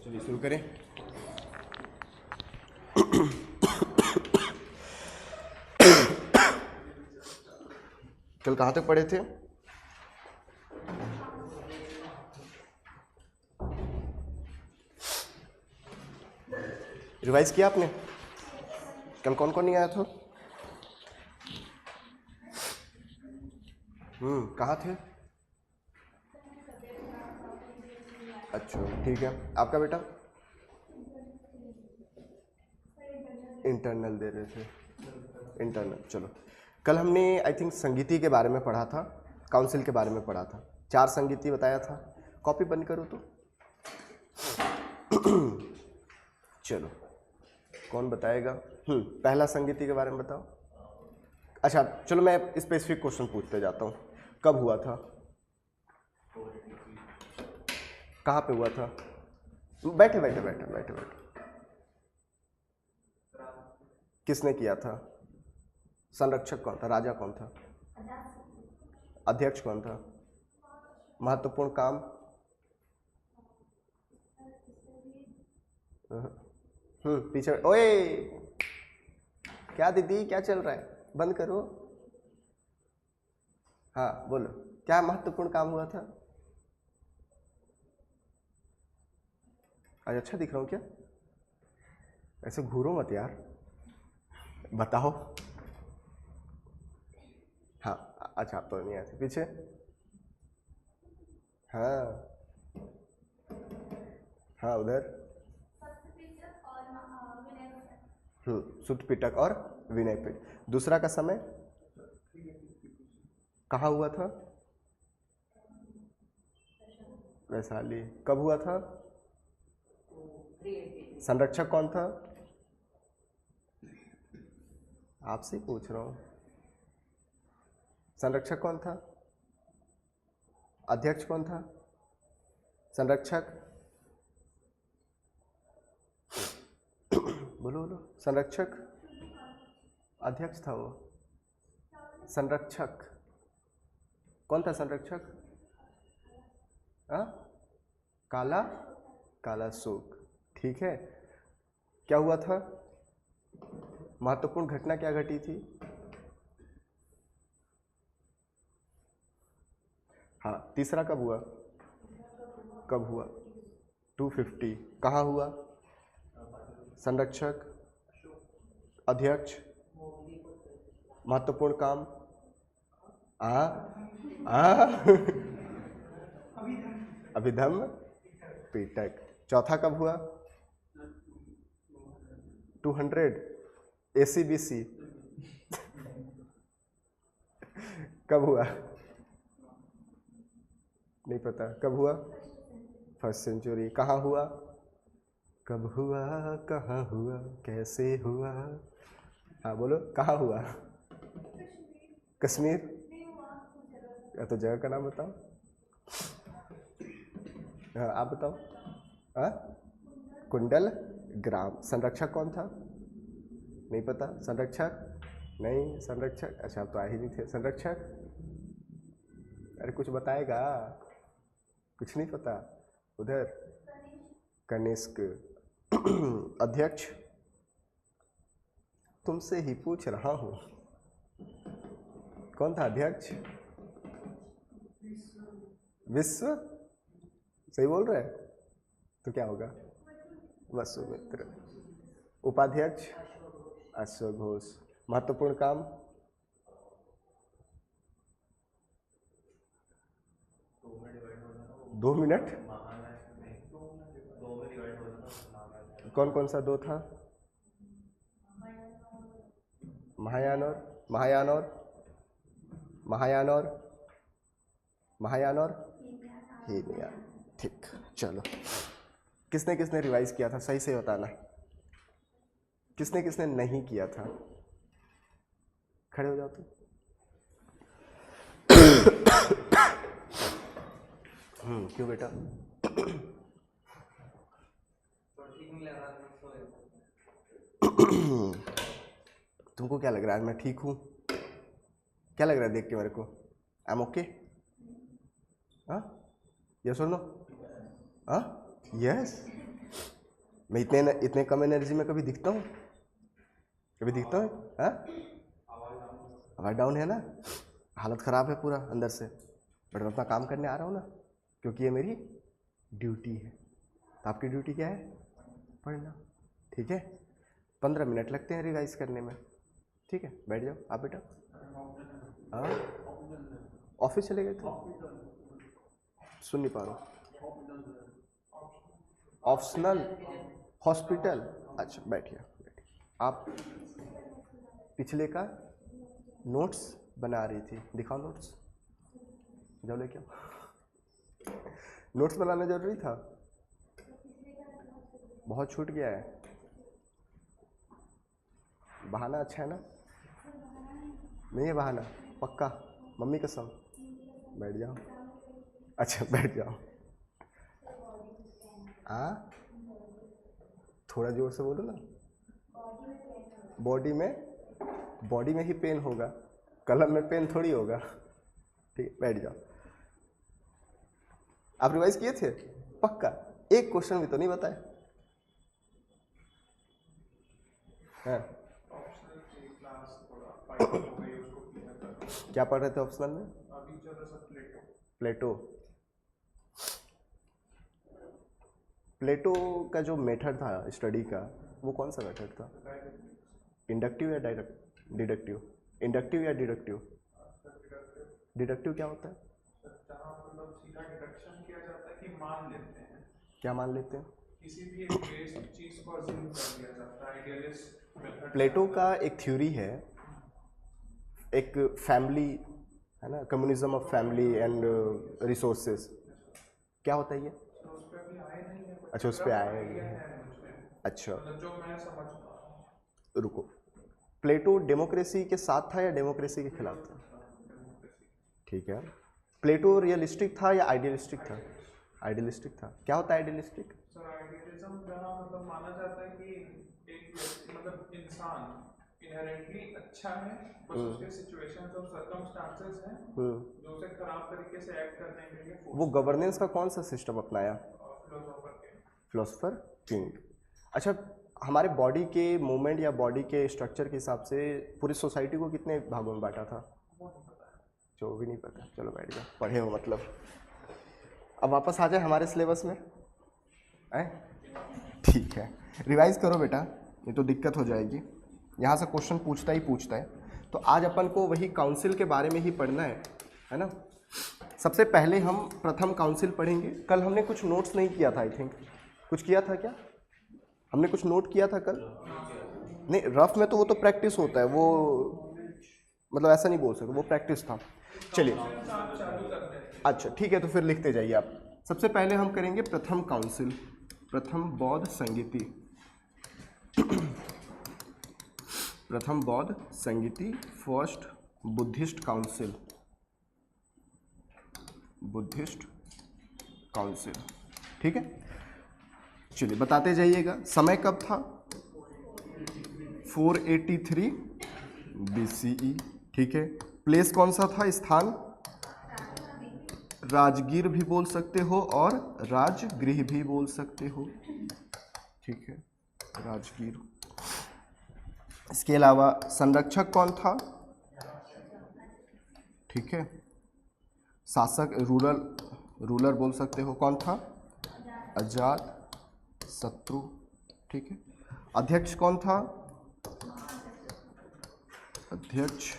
चलिए शुरू करें। कल कहाँ तक पढ़े थे? रिवाइज किया आपने? कल कौन कौन नहीं आया था? कहाँ थे? अच्छा ठीक है। आपका बेटा इंटरनल दे रहे थे। इंटरनल, चलो। कल हमने आई थिंक संगीति के बारे में पढ़ा था, काउंसिल के बारे में पढ़ा था। 4 संगीति बताया था। कॉपी बंद करो तो। चलो कौन बताएगा? पहला संगीति के बारे में बताओ। अच्छा चलो मैं स्पेसिफिक क्वेश्चन पूछते जाता हूँ। कब हुआ था? कहाँ पे हुआ था? बैठे बैठे बैठे बैठे बैठे। किसने किया था? संरक्षक कौन था? राजा कौन था? अध्यक्ष कौन था? महत्वपूर्ण काम? पीछे। ओए क्या दीदी, क्या चल रहा है? बंद करो। हाँ बोलो, क्या महत्वपूर्ण काम हुआ था? आज अच्छा दिख रहा हूँ क्या? ऐसे घूरो मत यार, बताओ। हाँ अच्छा, आप तो नहीं ऐसे पीछे। हाँ हाँ उधर। सुत पिटक और विनय पिट। दूसरा का समय कहाँ हुआ था? वैशाली। कब हुआ था? संरक्षक कौन था? आपसे पूछ रहा हूँ। संरक्षक कौन था? अध्यक्ष कौन था? संरक्षक बोलो बोलो। संरक्षक, अध्यक्ष था वो। संरक्षक कौन था? संरक्षक काला, काला सूख। ठीक है। क्या हुआ था? महत्वपूर्ण घटना क्या घटी थी? हाँ। तीसरा कब हुआ? कब हुआ? 250। कहाँ हुआ? संरक्षक, अध्यक्ष, महत्वपूर्ण काम अभिधम पिटक। चौथा कब हुआ? 200 ACBC। कब हुआ? नहीं पता। कब हुआ? First century. कहाँ हुआ? कब हुआ, कहाँ हुआ, कैसे हुआ? हाँ बोलो, कहाँ हुआ? कश्मीर। या तो जगह का नाम बताओ। हाँ आप बताओ। कुंडल ग्राम। संरक्षक कौन था? नहीं पता। संरक्षक नहीं। संरक्षक, अच्छा आप तो आ ही नहीं थे। संरक्षक, अरे कुछ बताएगा? कुछ नहीं पता। उधर कनिष्क। अध्यक्ष, तुमसे ही पूछ रहा हूं। कौन था अध्यक्ष? विश्व। सही बोल रहे हैं तो क्या होगा? वसुमित्र। उपाध्यक्ष अश्वघोष। महत्वपूर्ण काम? दो मिनट। कौन कौन सा दो था? महायान और महायान और महायान और महायान और हीनयान। ठीक, चलो। किसने किसने रिवाइज किया था? सही से बताना। किसने किसने नहीं किया था? खड़े हो जाओ तो। क्यों बेटा? तुमको क्या लग रहा है? मैं ठीक हूँ? क्या लग रहा है देख के मेरे को? I am okay? यस और नो? यस। मैं इतने कम एनर्जी में कभी दिखता हूँ? कभी दिखता हूँ? हाँ, आवाज़ डाउन है ना, हालत ख़राब है पूरा अंदर से, बट मैं अपना काम करने आ रहा हूँ ना, क्योंकि ये मेरी ड्यूटी है। तो आपकी ड्यूटी क्या है? पढ़ना। ठीक है, 15 मिनट लगते हैं रिवाइज करने में। ठीक है, बैठ जाओ आप बेटा। हाँ, ऑफिस चले गए थे? सुन नहीं पा रहा हूँ। ऑप्शनल हॉस्पिटल, अच्छा बैठिए। आप पिछले का नोट्स बना रही थी, दिखाओ नोट्स, जाओ लेके आओ। नोट्स बनाना जरूरी था, बहुत छूट गया है। बहाना अच्छा है ना? नहीं है बहाना, पक्का, मम्मी कसम। बैठ जाओ, अच्छा बैठ जाओ। हाँ, थोड़ा जोर से बोलो ना। बॉडी में ही पेन होगा, कलम में पेन थोड़ी होगा। ठीक, बैठ जाओ। आप रिवाइज किए थे? पक्का? एक क्वेश्चन भी तो नहीं बताए? हाँ। क्या पढ़ रहे थे ऑप्शनल में? प्लेटो। प्लेटो का जो मेथड था स्टडी का, वो कौन सा मेथड था? इंडक्टिव या डिडक्टिव? इंडक्टिव या डिडक्टिव? डिडक्टिव क्या होता है? मतलब सीधा डिडक्शन किया जाता है कि मान लेते हैं। क्या मान लेते हैं? किसी भी एक बेसिक चीज को अज्यूम कर लिया जाता है। Idealist method. प्लेटो का एक थ्योरी है, एक फैमिली है ना, communism of family and resources. क्या होता है ये? उस पे अभी आए नहीं है। अच्छा, उस पे आए नहीं है। अच्छा, मतलब जो मैं समझ पा रहा हूँ। रुको, प्लेटो डेमोक्रेसी के साथ था या डेमोक्रेसी के खिलाफ था? ठीक है, प्लेटो रियलिस्टिक था या आइडियलिस्टिक था? आइडियलिस्टिक था। क्या होता है आइडियलिस्टिक? सर, आइडियलिज्म जहाँ मतलब माना जाता है कि एक मतलब इंसान इनहेरेंटली अच्छा है, बस उसके सिचुएशंस और सर्कमस्टांसेस हैं जो उसे खराब तरीके से एक्ट करने के लिए। वो गवर्नेंस का कौन सा सिस्टम अपनाया? Philosopher king. अच्छा, हमारे बॉडी के मूवमेंट या बॉडी के स्ट्रक्चर के हिसाब से पूरी सोसाइटी को कितने भागों में बांटा था? जो भी नहीं पता, चलो बैठ जाओ, पढ़े हो मतलब। अब वापस आ जाए हमारे सिलेबस में, है? ठीक है, रिवाइज करो बेटा, नहीं तो दिक्कत हो जाएगी। यहाँ से क्वेश्चन पूछता ही पूछता है। तो आज अपन को वही काउंसिल के बारे में ही पढ़ना है ना। सबसे पहले हम प्रथम काउंसिल पढ़ेंगे। कल हमने कुछ नोट्स नहीं किया था, आई थिंक कुछ किया था क्या? हमने कुछ नोट किया था कल? नहीं, रफ में तो वो तो प्रैक्टिस होता है, वो मतलब ऐसा नहीं बोल सकते, वो प्रैक्टिस था। चलिए, अच्छा ठीक है, तो फिर लिखते जाइए आप। सबसे पहले हम करेंगे प्रथम काउंसिल, प्रथम बौद्ध संगीति। प्रथम बौद्ध संगीति, first Buddhist council, Buddhist council. ठीक है, चलिए बताते जाइएगा। समय कब था? 483 BCE। ठीक है, प्लेस कौन सा था? स्थान राजगीर भी बोल सकते हो और राजगृह भी बोल सकते हो। ठीक है, राजगीर। इसके अलावा संरक्षक कौन था? ठीक है, शासक रूलर बोल सकते हो, कौन था? अजात शत्रु। ठीक है, अध्यक्ष कौन था? अध्यक्ष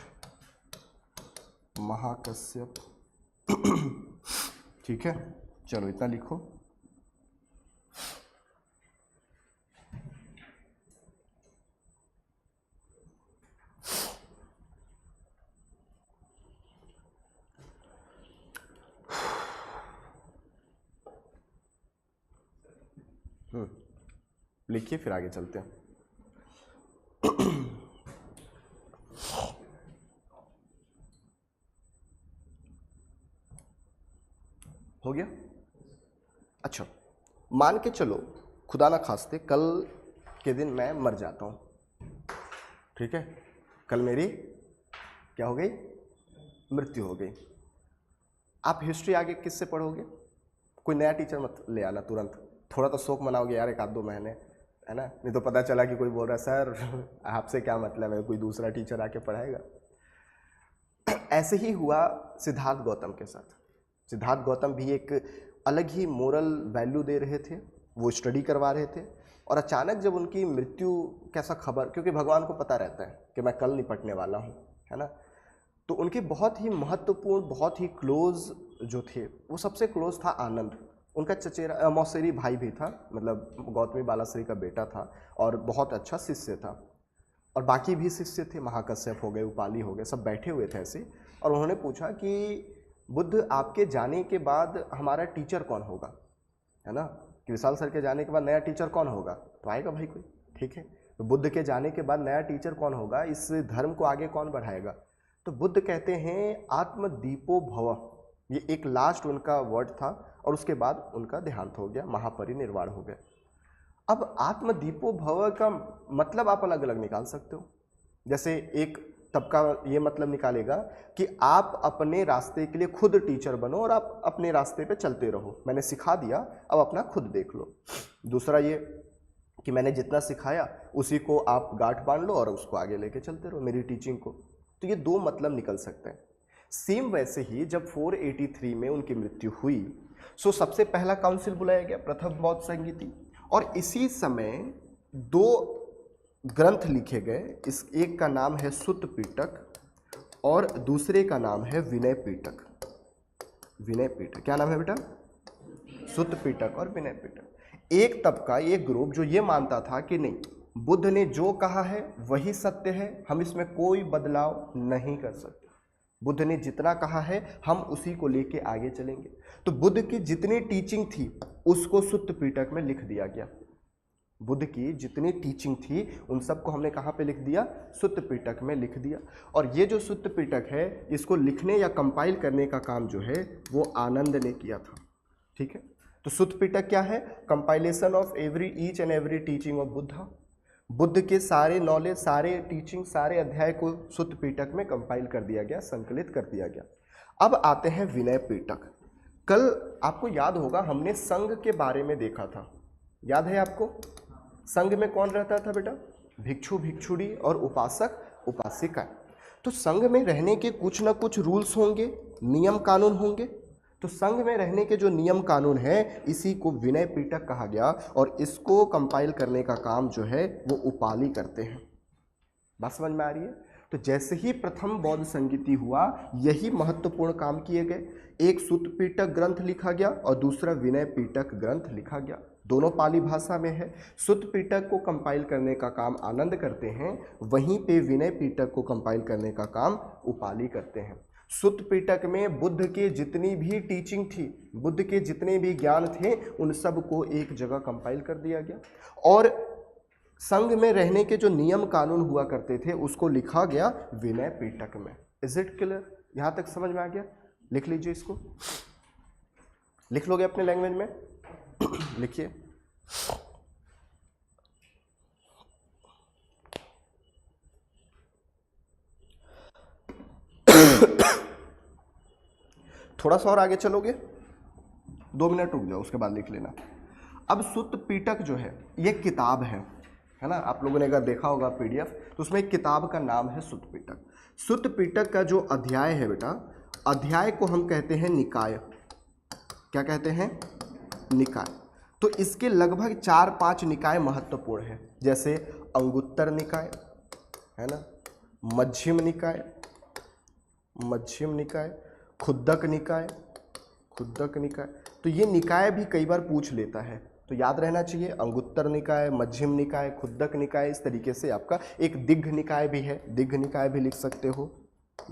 महाकश्यप। ठीक है, चलो इतना लिखो। लिखिए, फिर आगे चलते हैं। हो गया? अच्छा, मान के चलो खुदा ना खास्ते कल के दिन मैं मर जाता हूँ। ठीक है, कल मेरी क्या हो गई? मृत्यु हो गई। आप हिस्ट्री आगे किससे पढ़ोगे? कोई नया टीचर मत ले आना तुरंत, थोड़ा तो शोक मनाओगे यार, 1 आध 2 महीने। है ना, नहीं तो पता चला कि कोई बोल रहा है सर आपसे क्या मतलब है, कोई दूसरा टीचर आके पढ़ाएगा। ऐसे ही हुआ सिद्धार्थ गौतम के साथ। सिद्धार्थ गौतम भी एक अलग ही मोरल वैल्यू दे रहे थे, वो स्टडी करवा रहे थे, और अचानक जब उनकी मृत्यु कैसा खबर, क्योंकि भगवान को पता रहता है कि मैं कल निपटने वाला हूँ, है ना, तो उनके बहुत ही महत्वपूर्ण, बहुत ही क्लोज जो थे, वो सबसे क्लोज था आनंद। उनका चचेरा मौसेरी भाई भी था, मतलब गौतमी बालाश्री का बेटा था और बहुत अच्छा शिष्य था। और बाकी भी शिष्य थे, महाकश्यप हो गए, उपाली हो गए, सब बैठे हुए थे ऐसे। और उन्होंने पूछा कि बुद्ध आपके जाने के बाद हमारा टीचर कौन होगा, है ना, कि विशाल सर के जाने के बाद नया टीचर कौन होगा, तो आएगा भाई कोई, ठीक है, तो बुद्ध के जाने के बाद नया टीचर कौन होगा, इस धर्म को आगे कौन बढ़ाएगा। तो बुद्ध कहते हैं आत्मदीपो भव, ये एक लास्ट उनका वर्ड था, और उसके बाद उनका देहांत हो गया, महापरिनिर्वाण हो गया। अब आत्मदीपो भव का मतलब आप अलग अलग निकाल सकते हो। जैसे एक तबका ये मतलब निकालेगा कि आप अपने रास्ते के लिए खुद टीचर बनो और आप अपने रास्ते पे चलते रहो, मैंने सिखा दिया, अब अपना खुद देख लो। दूसरा ये कि मैंने जितना सिखाया उसी को आप गांठ बांध लो और उसको आगे लेके चलते रहो, मेरी टीचिंग को। तो ये दो मतलब निकल सकते हैं। सेम वैसे ही जब 483 में उनकी मृत्यु हुई, सो सबसे पहला काउंसिल बुलाया गया, प्रथम बौद्ध संगीति, और इसी समय दो ग्रंथ लिखे गए। इस एक का नाम है सुत्त पिटक और दूसरे का नाम है विनय पिटक। विनय पिटक, क्या नाम है बेटा? सुत्त पिटक और विनय पिटक। एक तबका, एक ग्रुप जो ये मानता था कि नहीं, बुद्ध ने जो कहा है वही सत्य है, हम इसमें कोई बदलाव नहीं कर सकते, बुद्ध ने जितना कहा है हम उसी को लेके आगे चलेंगे। तो बुद्ध की जितनी टीचिंग थी उसको सुत्त पिटक में लिख दिया गया। बुद्ध की जितनी टीचिंग थी उन सबको हमने कहाँ पे लिख दिया? सुत्त पिटक में लिख दिया। और ये जो सुत्त पिटक है, इसको लिखने या कंपाइल करने का काम जो है वो आनंद ने किया था, ठीक है। तो सुत्त पिटक क्या है? Compilation of each and every teaching of Buddha. Buddha के सारे नॉलेज, सारे टीचिंग, सारे अध्याय को सुत्त पिटक में कंपाइल कर दिया गया, संकलित कर दिया गया। अब आते हैं विनय पिटक। कल आपको याद होगा हमने संघ के बारे में देखा था, याद है आपको? संघ में कौन रहता था बेटा? भिक्षु, भिक्षुणी और उपासक, उपासिका। तो संघ में रहने के कुछ ना कुछ रूल्स होंगे, नियम कानून होंगे। तो संघ में रहने के जो नियम कानून है, इसी को विनय पिटक कहा गया, और इसको कंपाइल करने का काम जो है वो उपाली करते हैं। बात समझ में आ रही है? तो जैसे ही प्रथम बौद्ध संगीति हुआ, यही महत्वपूर्ण काम किए गए। एक सुत्त पिटक ग्रंथ लिखा गया और दूसरा विनय पिटक ग्रंथ लिखा गया, दोनों पाली भाषा में है। सुत्त पिटक को कंपाइल करने का काम आनंद करते हैं, वहीं पे विनय पिटक को कंपाइल करने का काम उपाली करते हैं। सुत्त पिटक में बुद्ध के जितनी भी टीचिंग थी, बुद्ध के जितने भी ज्ञान थे, उन सब को एक जगह कंपाइल कर दिया गया। और संघ में रहने के जो नियम कानून हुआ करते थे उसको लिखा गया विनय पिटक में। Is it clear? यहां तक समझ में आ गया? लिख लीजिए, इसको लिख लोगे अपने लैंग्वेज में? लिखिए। थोड़ा सा और आगे चलोगे, 2 मिनट रुक जाओ, उसके बाद लिख लेना। अब सुत्त पिटक जो है ये किताब है ना, आप लोगों ने अगर देखा होगा पीडीएफ, तो उसमें एक किताब का नाम है सुत्त पिटक। सुत्त पिटक का जो अध्याय है बेटा, अध्याय को हम कहते हैं निकाय। क्या कहते हैं? निकाय। तो इसके लगभग 4-5 निकाय महत्वपूर्ण है, जैसे अंगुत्तर निकाय, है ना, मध्यम निकाय, मध्यम निकाय, खुद्दक निकाय, खुद्दक निकाय। तो ये निकाय भी कई बार पूछ लेता है, तो याद रहना चाहिए, अंगुत्तर निकाय, मध्यम निकाय, खुद्दक निकाय। इस तरीके से आपका एक दिग्घ निकाय भी है, दिग्घ निकाय भी लिख सकते हो,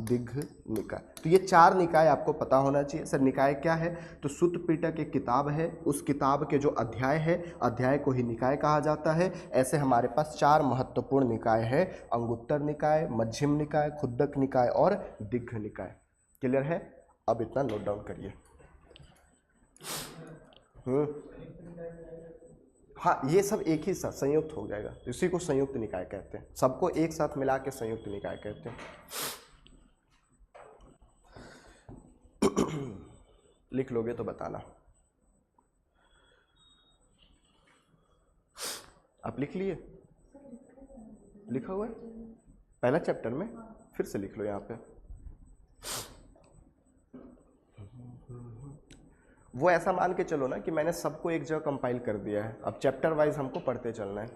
दिग्घ निकाय। तो ये 4 निकाय आपको पता होना चाहिए। सर निकाय क्या है? तो सुत्त पिटक एक किताब है, उस किताब के जो अध्याय है, अध्याय को ही निकाय कहा जाता है। ऐसे हमारे पास 4 महत्वपूर्ण निकाय है, अंगुत्तर निकाय, मध्यम निकाय, खुद्दक निकाय और दिग्घ निकाय। क्लियर है? अब इतना नोट डाउन करिए। हाँ, ये सब एक ही साथ संयुक्त हो जाएगा, इसी को संयुक्त निकाय कहते हैं, सबको एक साथ मिला के संयुक्त निकाय कहते हैं। लिख लोगे तो बताना। आप लिख लिए? लिखा हुआ है पहला चैप्टर में, फिर से लिख लो यहाँ पे। वो ऐसा मान के चलो ना कि मैंने सबको एक जगह कंपाइल कर दिया है, अब चैप्टर वाइज हमको पढ़ते चलना है।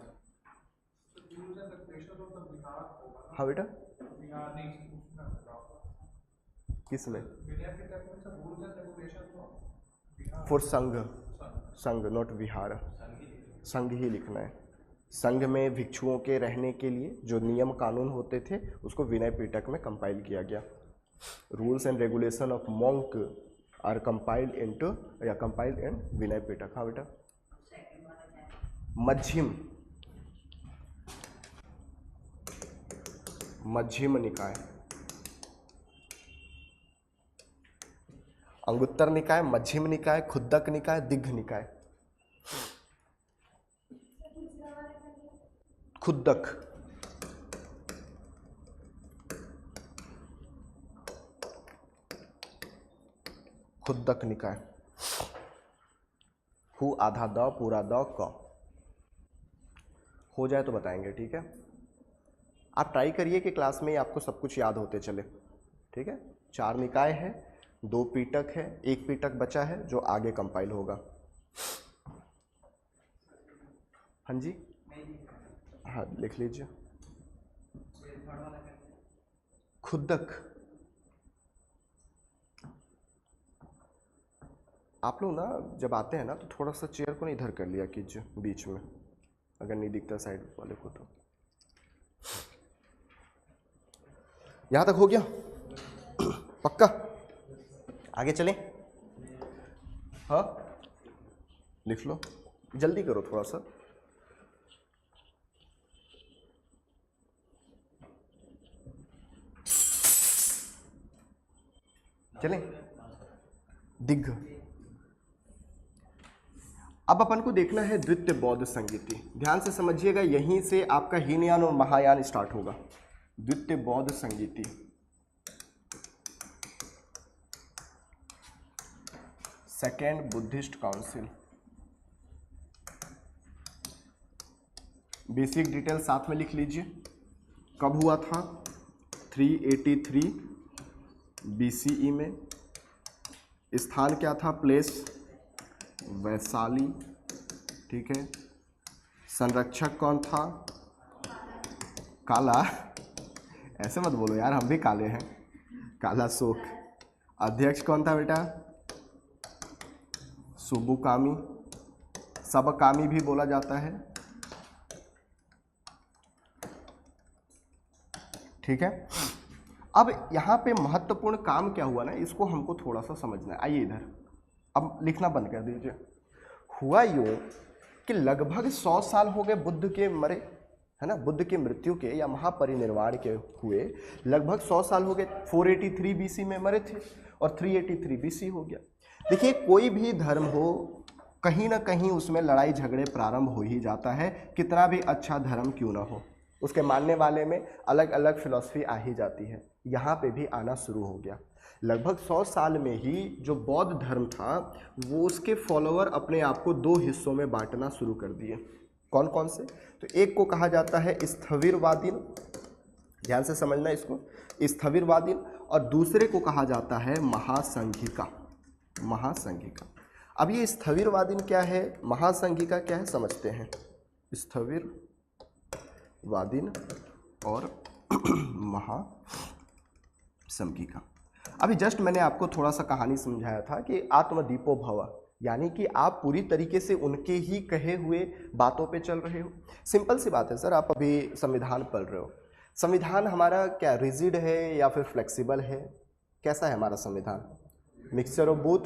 हाँ बेटा, किसमें? फॉर संघ, संघ नॉट विहार, संघ ही लिखना है। संघ में भिक्षुओं के रहने के लिए जो नियम कानून होते थे उसको विनय पिटक में कंपाइल किया गया। Rules and regulation of monk are compiled into या कंपाइल्ड इन विनय पिटक। हाँ बेटा, मध्यम, मध्यम निकाय, अंगुत्तर निकाय, मध्यम निकाय, खुद्दक निकाय, दिग्घ निकाय। खुद्दक, खुद्दक निकाय। हु आधा द पूरा द क। हो जाए तो बताएंगे, ठीक है। आप ट्राई करिए कि क्लास में आपको सब कुछ याद होते चले, ठीक है। 4 निकाय है, 2 पीटक है, 1 पीटक बचा है जो आगे कंपाइल होगा। हाँ जी, हाँ लिख लीजिए। खुद्दक, आप लोग ना जब आते हैं ना तो थोड़ा सा चेयर को ना इधर कर लिया कीजिए बीच में, अगर नहीं दिखता साइड वाले को तो। यहां तक हो गया? पक्का? आगे चलें? हाँ लिख लो, जल्दी करो थोड़ा सा। चलें? दिग्घ। अब अपन को देखना है द्वितीय बौद्ध संगीति। ध्यान से समझिएगा, यहीं से आपका हीनयान और महायान स्टार्ट होगा। द्वितीय बौद्ध संगीति, second Buddhist council. Basic detail साथ में लिख लीजिए। कब हुआ था? 383 BCE में। स्थान क्या था? प्लेस वैशाली, ठीक है। संरक्षक कौन था? काला, ऐसे मत बोलो यार, हम भी काले हैं, काला शोक। अध्यक्ष कौन था बेटा? सुबुकामी, सबकामी भी बोला जाता है, ठीक है। अब यहाँ पे महत्वपूर्ण काम क्या हुआ ना, इसको हमको थोड़ा सा समझना है। आइए इधर, अब लिखना बंद कर दीजिए। हुआ यूँ कि लगभग 100 साल हो गए बुद्ध के मरे, है ना, बुद्ध की मृत्यु के या महापरिनिर्वाण के हुए लगभग 100 साल हो गए। 483 BC में मरे थे और 383 BC हो गया। देखिए, कोई भी धर्म हो, कहीं ना कहीं उसमें लड़ाई झगड़े प्रारंभ हो ही जाता है, कितना भी अच्छा धर्म क्यों ना हो, उसके मानने वाले में अलग अलग फिलॉसफी आ ही जाती है। यहाँ पे भी आना शुरू हो गया। लगभग 100 साल में ही जो बौद्ध धर्म था वो उसके फॉलोअर अपने आप को 2 हिस्सों में बांटना शुरू कर दिए। कौन कौन से? तो एक को कहा जाता है स्थविरवादीन, ध्यान से समझना इसको, स्थविरवादीन, और दूसरे को कहा जाता है महासंघिका, महासंघिका। अब ये स्थविरवादीन क्या है, महासंघिका क्या है, समझते हैं। स्थविरवादीन और महासंघिका। अभी जस्ट मैंने आपको थोड़ा सा कहानी समझाया था कि आत्मदीपो भव, यानी कि आप पूरी तरीके से उनके ही कहे हुए बातों पे चल रहे हो। सिंपल सी बात है सर, आप अभी संविधान पढ़ रहे हो, संविधान हमारा क्या रिजिड है या फिर फ्लेक्सिबल है? कैसा है हमारा संविधान? मिक्सचर ऑफ बोथ,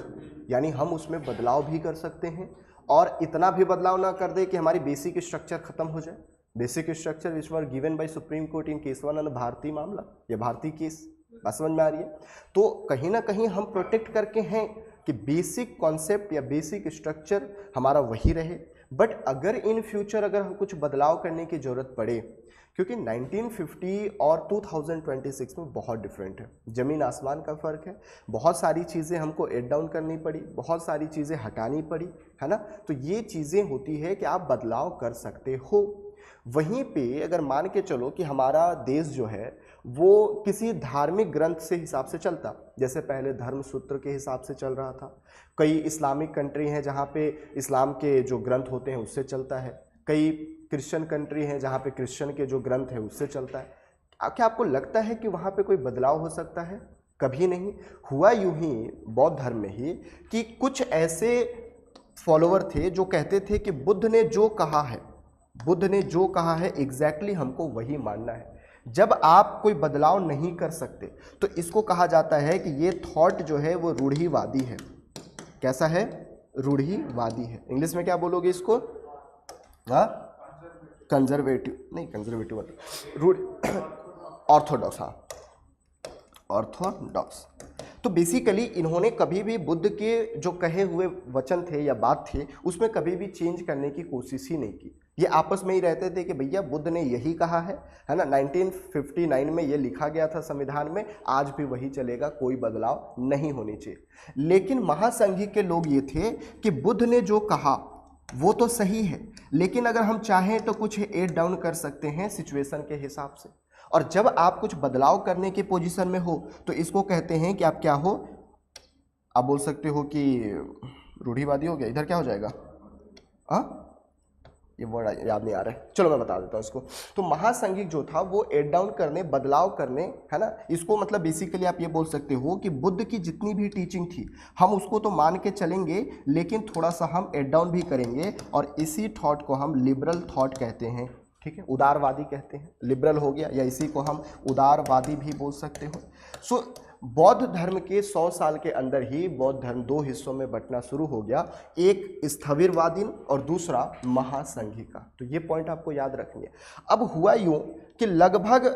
यानी हम उसमें बदलाव भी कर सकते हैं और इतना भी बदलाव ना कर दे कि हमारी बेसिक स्ट्रक्चर खत्म हो जाए। Basic structure which were given by Supreme Court in Kesavananda Bharati मामला या भारती केस, बात समझ में आ रही है? तो कहीं ना कहीं हम प्रोटेक्ट करके हैं कि बेसिक कॉन्सेप्ट या बेसिक स्ट्रक्चर हमारा वही रहे, बट अगर इन फ्यूचर अगर हम कुछ बदलाव करने की जरूरत पड़े, क्योंकि 1950 और 2026 में बहुत डिफरेंट है, ज़मीन आसमान का फ़र्क है। बहुत सारी चीज़ें हमको एड डाउन करनी पड़ी, बहुत सारी चीज़ें हटानी पड़ी, है ना। तो ये चीज़ें होती है कि आप बदलाव कर सकते हो। वहीं पे अगर मान के चलो कि हमारा देश जो है वो किसी धार्मिक ग्रंथ से हिसाब से चलता, जैसे पहले धर्म सूत्र के हिसाब से चल रहा था, कई इस्लामिक कंट्री हैं जहाँ पे इस्लाम के जो ग्रंथ होते हैं उससे चलता है, कई क्रिश्चियन कंट्री हैं जहाँ पे क्रिश्चियन के जो ग्रंथ है उससे चलता है। क्या आपको लगता है कि वहाँ पे कोई बदलाव हो सकता है? कभी नहीं हुआ। यूं ही बौद्ध धर्म में ही कि कुछ ऐसे फॉलोअर थे जो कहते थे कि बुद्ध ने जो कहा है, बुद्ध ने जो कहा है एग्जैक्टली हमको वही मानना है। जब आप कोई बदलाव नहीं कर सकते तो इसको कहा जाता है कि ये थॉट जो है वो रूढ़िवादी है। कैसा है? रूढ़िवादी है। इंग्लिश में क्या बोलोगे इसको? हाँ, कंजर्वेटिव नहीं, कंजर्वेटिव रूढ़ ऑर्थोडॉक्स, हाँ ऑर्थोडॉक्स। तो बेसिकली इन्होंने कभी भी बुद्ध के जो कहे हुए वचन थे या बात थे उसमें कभी भी चेंज करने की कोशिश ही नहीं की। ये आपस में ही रहते थे कि भैया बुद्ध ने यही कहा है ना। 1959 में ये लिखा गया था संविधान में, आज भी वही चलेगा, कोई बदलाव नहीं होनी चाहिए। लेकिन महासंघी के लोग ये थे कि बुद्ध ने जो कहा वो तो सही है, लेकिन अगर हम चाहें तो कुछ एड डाउन कर सकते हैं सिचुएशन के हिसाब से। और जब आप कुछ बदलाव करने की पोजीशन में हो तो इसको कहते हैं कि आप क्या हो? आप बोल सकते हो कि रूढ़िवादी हो गया। इधर क्या हो जाएगा? हाँ, ये वर्ड याद नहीं आ रहा है, चलो मैं बता देता हूँ इसको। तो महासंघिक जो था वो एड डाउन करने, बदलाव करने, है ना। इसको मतलब बेसिकली आप ये बोल सकते हो कि बुद्ध की जितनी भी टीचिंग थी हम उसको तो मान के चलेंगे, लेकिन थोड़ा सा हम एड डाउन भी करेंगे, और इसी थॉट को हम लिबरल थॉट कहते हैं। ठीक है, उदारवादी कहते हैं, लिबरल हो गया, या इसी को हम उदारवादी भी बोल सकते हो। सो बौद्ध धर्म के 100 साल के अंदर ही बौद्ध धर्म दो हिस्सों में बंटना शुरू हो गया, एक स्थविरवादी और दूसरा महासंघी का। तो ये पॉइंट आपको याद रखनी है। अब हुआ यूं कि लगभग,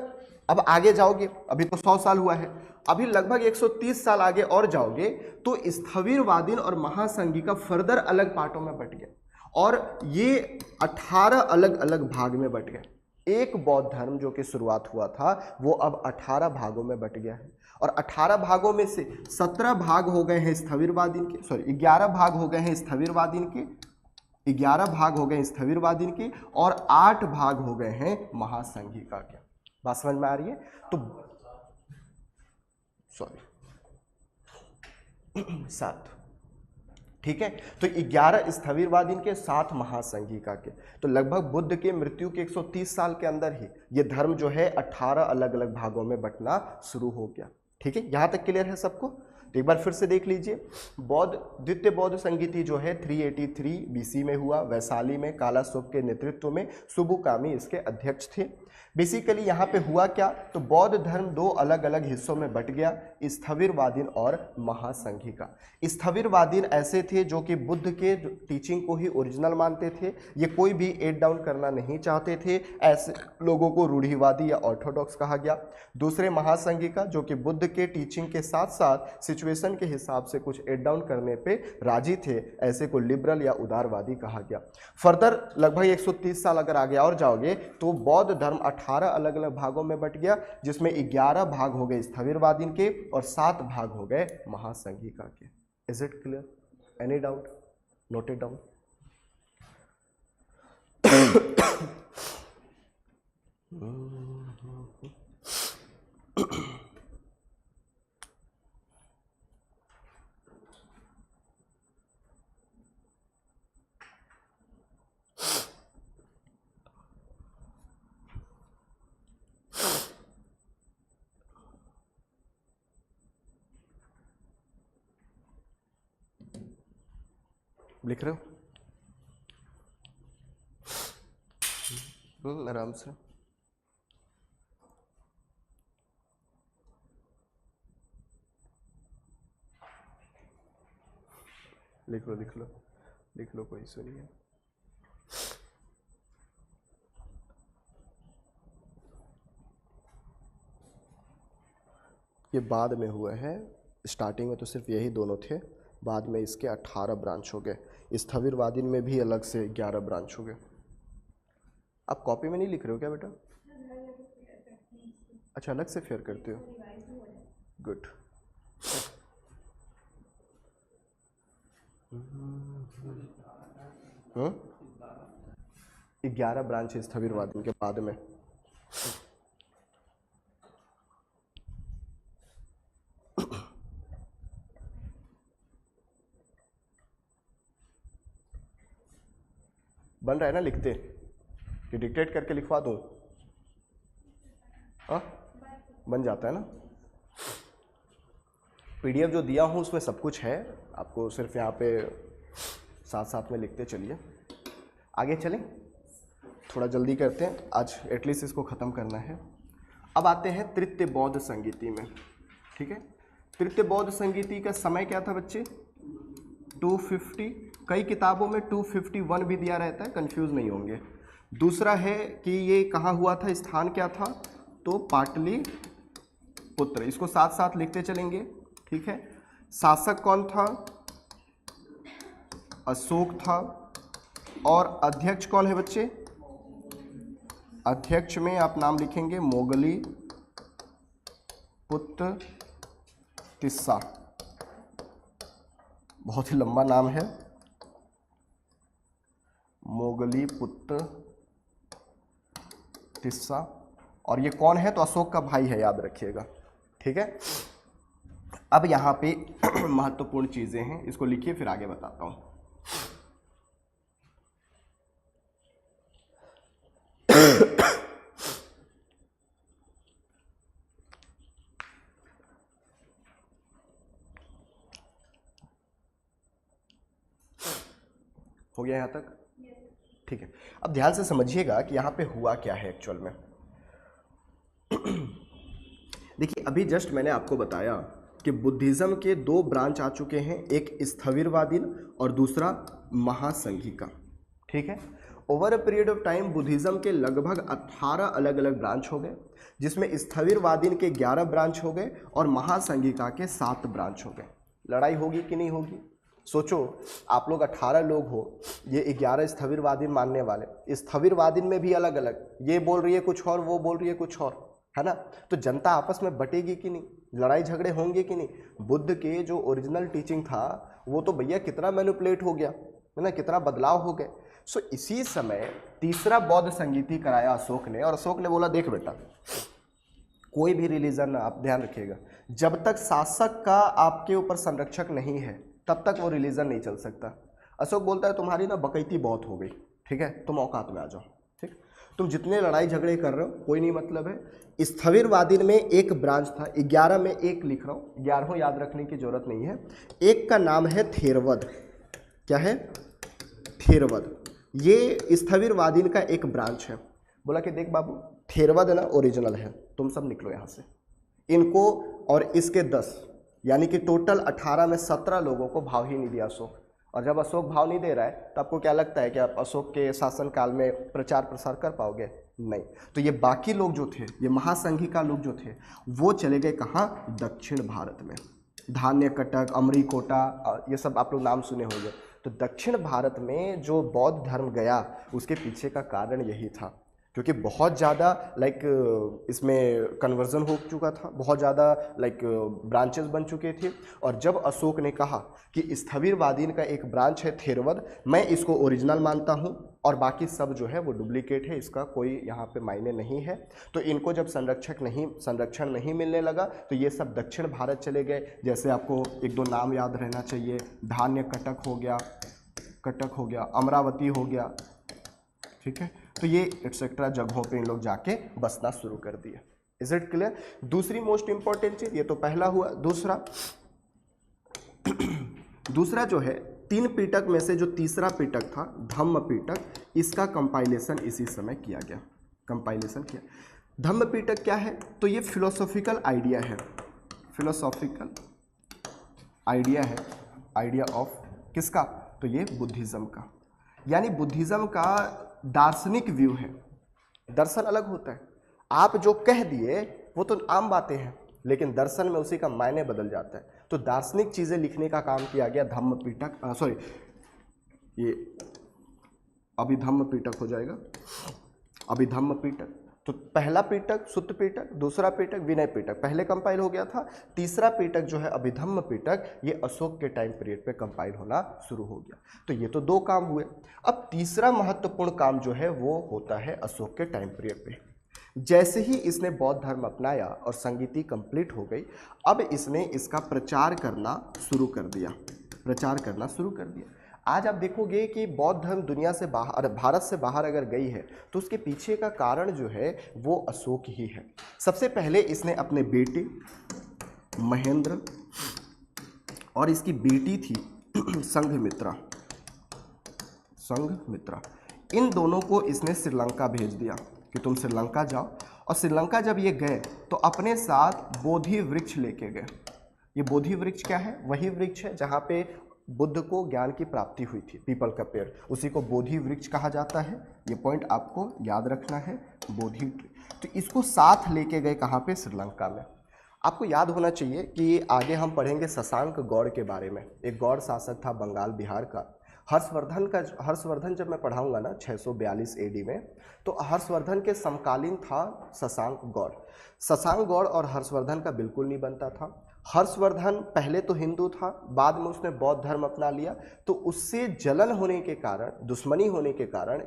अब आगे जाओगे, अभी तो 100 साल हुआ है, अभी लगभग 130 साल आगे और जाओगे तो स्थविरवादी और महासंघी का फर्दर अलग पार्टों में बट गया, और ये 18 अलग अलग भाग में बट गए। एक बौद्ध धर्म जो कि शुरुआत हुआ था वो अब 18 भागों में बट गया है, और 18 भागों में से 17 भाग हो गए हैं स्थविरवादी के, सॉरी 11 भाग हो गए हैं स्थविरवादी के, 11 भाग हो गए स्थविरवादी के, और 8 भाग हो गए हैं महासंघिका के। बात समझ में आ रही है? तो सॉरी 7, ठीक है। तो 11 स्थविरवादी के, 7 महासंघिका के। तो लगभग बुद्ध के मृत्यु के 130 साल के अंदर ही ये धर्म जो है 18 अलग अलग भागों में बंटना शुरू हो गया। ठीक है, यहां तक क्लियर है सबको? तो एक बार फिर से देख लीजिए। द्वितीय बौद्ध संगीति जो है 383 बीसी में हुआ, वैशाली में कालाशोक के नेतृत्व में सुबुकामी इसके अध्यक्ष थे। बेसिकली यहाँ पे हुआ क्या, तो बौद्ध धर्म दो अलग अलग हिस्सों में बट गया, स्थविरवादीन और महासंघिका। स्थविरवादीन ऐसे थे जो कि बुद्ध के टीचिंग को ही ओरिजिनल मानते थे, ये कोई भी एड डाउन करना नहीं चाहते थे, ऐसे लोगों को रूढ़िवादी या ऑर्थोडॉक्स कहा गया। दूसरे महासंघिका जो कि बुद्ध के टीचिंग के साथ साथ सिचुएशन के हिसाब से कुछ एड डाउन करने पे राजी थे, ऐसे को लिबरल या उदारवादी कहा गया। फर्दर लगभग 130 साल अगर आगे और जाओगे तो बौद्ध धर्म 18 अलग अलग भागों में बट गया, जिसमें 11 भाग हो गए स्थविरवादी के और 7 भाग हो गए महासंघिका के। Is it clear? Any doubt? Noted down. लिख रहे हो? आराम से लिख लो, लिख लो, लिख लो, कोई इशू नहीं है। ये बाद में हुए हैं, स्टार्टिंग में तो सिर्फ यही दोनों थे, बाद में इसके 18 ब्रांच हो गए। स्थविरवादीन में भी अलग से 11 ब्रांच हो गए। आप कॉपी में नहीं लिख रहे हो क्या बेटा? अच्छा, अलग से फेयर करते हो, गुड। हाँ, 11 ब्रांच स्थविरवादीन के बाद में। बन रहा है ना लिखते, कि डिक्टेट करके लिखवा दूं? हाँ, बन जाता है ना। पीडीएफ जो दिया हूँ उसमें सब कुछ है, आपको सिर्फ यहाँ पे साथ साथ में लिखते चलिए। आगे चलें, थोड़ा जल्दी करते हैं, आज एटलीस्ट इसको ख़त्म करना है। अब आते हैं तृतीय बौद्ध संगीति में, ठीक है। तृतीय बौद्ध संगीति का समय क्या था बच्चे? 250, कई किताबों में 251 भी दिया रहता है, कंफ्यूज नहीं होंगे। दूसरा है कि ये कहाँ हुआ था, स्थान क्या था? तो पाटलिपुत्र, इसको साथ साथ लिखते चलेंगे, ठीक है। शासक कौन था? अशोक था। और अध्यक्ष कौन है बच्चे? अध्यक्ष में आप नाम लिखेंगे मोगली पुत्र तिस्सा, बहुत ही लंबा नाम है, मोगली पुत्र तिस्सा। और ये कौन है? तो अशोक का भाई है, याद रखिएगा, ठीक है। अब यहाँ पे महत्वपूर्ण चीजें हैं, इसको लिखिए फिर आगे बताता हूं। हो गया यहाँ तक? ठीक है। अब ध्यान से समझिएगा कि यहाँ पे हुआ क्या है एक्चुअल में। देखिए, अभी जस्ट मैंने आपको बताया कि बुद्धिज्म के 2 ब्रांच आ चुके हैं, एक स्थविरवादीन और दूसरा महासंघिका, ठीक है। Over a period of time Buddhism के लगभग 18 अलग अलग ब्रांच हो गए, जिसमें स्थविरवादीन के 11 ब्रांच हो गए और महासंघिका के 7 ब्रांच हो गए। लड़ाई होगी कि नहीं होगी? सोचो, आप लोग 18 लोग हो, ये 11 स्थविरवादीन मानने वाले, स्थविरवादीन में भी अलग अलग, ये बोल रही है कुछ और, वो बोल रही है कुछ और, है ना। तो जनता आपस में बटेगी कि नहीं, लड़ाई झगड़े होंगे कि नहीं? बुद्ध के जो ओरिजिनल टीचिंग था वो तो भैया कितना मैनिपुलेट हो गया है ना, कितना बदलाव हो गए। सो इसी समय तीसरा बौद्ध संगीति कराया अशोक ने, और अशोक ने बोला देख बेटा, कोई भी रिलीजन, आप ध्यान रखिएगा, जब तक शासक का आपके ऊपर संरक्षक नहीं है तब तक वो रिलीजन नहीं चल सकता। अशोक बोलता है तुम्हारी ना बकैती बहुत हो गई, ठीक है, तुम औकात में आ जाओ, ठीक, तुम जितने लड़ाई झगड़े कर रहे हो कोई नहीं मतलब है। स्थविरवादीन में एक ब्रांच था, 11 में एक लिख रहा हूँ, 11 याद रखने की जरूरत नहीं है। एक का नाम है थेरवद। क्या है? थेरवद। ये स्थविरवादीन का एक ब्रांच है। बोला कि देख बाबू, थेरवद ना ओरिजिनल है, तुम सब निकलो यहाँ से। इनको और इसके 10, यानी कि टोटल 18 में 17 लोगों को भाव ही नहीं दिया अशोक। और जब अशोक भाव नहीं दे रहा है तो आपको क्या लगता है कि आप अशोक के शासनकाल में प्रचार प्रसार कर पाओगे? नहीं। तो ये बाकी लोग जो थे, ये महासंघिका लोग जो थे, वो चले गए कहाँ? दक्षिण भारत में। धान्य कटक, अमरीकोटा, ये सब आप लोग नाम सुने होंगे। तो दक्षिण भारत में जो बौद्ध धर्म गया उसके पीछे का कारण यही था, क्योंकि बहुत ज़्यादा इसमें कन्वर्जन हो चुका था, बहुत ज़्यादा ब्रांचेस बन चुके थे। और जब अशोक ने कहा कि स्थविरवादीन का एक ब्रांच है थेरवद, मैं इसको ओरिजिनल मानता हूँ और बाकी सब जो है वो डुप्लीकेट है, इसका कोई यहाँ पे मायने नहीं है, तो इनको जब संरक्षण नहीं मिलने लगा तो ये सब दक्षिण भारत चले गए। जैसे आपको 1-2 नाम याद रहना चाहिए, धान्य कटक हो गया, अमरावती हो गया, ठीक है। तो ये एटसेट्रा जगहों पे इन लोग जाके बसना शुरू कर दिए। Is it clear? दूसरी मोस्ट इंपॉर्टेंट चीज, ये तो पहला हुआ। दूसरा जो है, 3 पिटक में से जो तीसरा पिटक था धम्म पिटक, इसका कंपाइलेशन इसी समय किया गया, कंपाइलेशन किया। धम्म पिटक क्या है? तो ये फिलोसॉफिकल आइडिया है, फिलोसॉफिकल आइडिया है, आइडिया ऑफ किसका? तो ये बुद्धिज्म का, यानी बुद्धिज्म का दार्शनिक व्यू है। दर्शन अलग होता है, आप जो कह दिए वो तो आम बातें हैं, लेकिन दर्शन में उसी का मायने बदल जाता है। तो दार्शनिक चीजें लिखने का काम किया गया धम्म पीटक, सॉरी ये अभिधम्म पीटक हो जाएगा, अभिधम्म पीटक। तो पहला पीटक सुत्त पीटक, दूसरा पीटक विनय पीटक पहले कंपाइल हो गया था। तीसरा पीटक जो है अभिधम्म पीटक, ये अशोक के टाइम पीरियड पे कंपाइल होना शुरू हो गया। तो ये तो दो काम हुए। अब तीसरा महत्वपूर्ण काम जो है वो होता है अशोक के टाइम पीरियड पे। जैसे ही इसने बौद्ध धर्म अपनाया और संगीति कंप्लीट हो गई, अब इसने इसका प्रचार करना शुरू कर दिया, प्रचार करना शुरू कर दिया। आज आप देखोगे कि बौद्ध धर्म दुनिया से बाहर, भारत से बाहर अगर गई है तो उसके पीछे का कारण जो है वो अशोक ही है। सबसे पहले इसने अपने बेटे महेंद्र और इसकी बेटी थी संघमित्रा, संघमित्रा, इन दोनों को इसने श्रीलंका भेज दिया कि तुम श्रीलंका जाओ। और श्रीलंका जब ये गए तो अपने साथ बोधि वृक्ष लेके गए। ये बोधि वृक्ष क्या है? वही वृक्ष है जहाँ पे बुद्ध को ज्ञान की प्राप्ति हुई थी, पीपल का पेड़, उसी को बोधि वृक्ष कहा जाता है। ये पॉइंट आपको याद रखना है, बोधि। तो इसको साथ लेके गए कहाँ पे? श्रीलंका में। आपको याद होना चाहिए कि आगे हम पढ़ेंगे शशांक गौड़ के बारे में। एक गौड़ शासक था बंगाल बिहार का। हर्षवर्धन जब मैं पढ़ाऊंगा ना 642 एडी में, तो हर्षवर्धन के समकालीन था शशांक गौड़। शशांक गौड़ और हर्षवर्धन का बिल्कुल नहीं बनता था। हर्षवर्धन पहले तो हिंदू था, बाद में उसने बौद्ध धर्म अपना लिया। तो उससे जलन होने के कारण, दुश्मनी होने के कारण,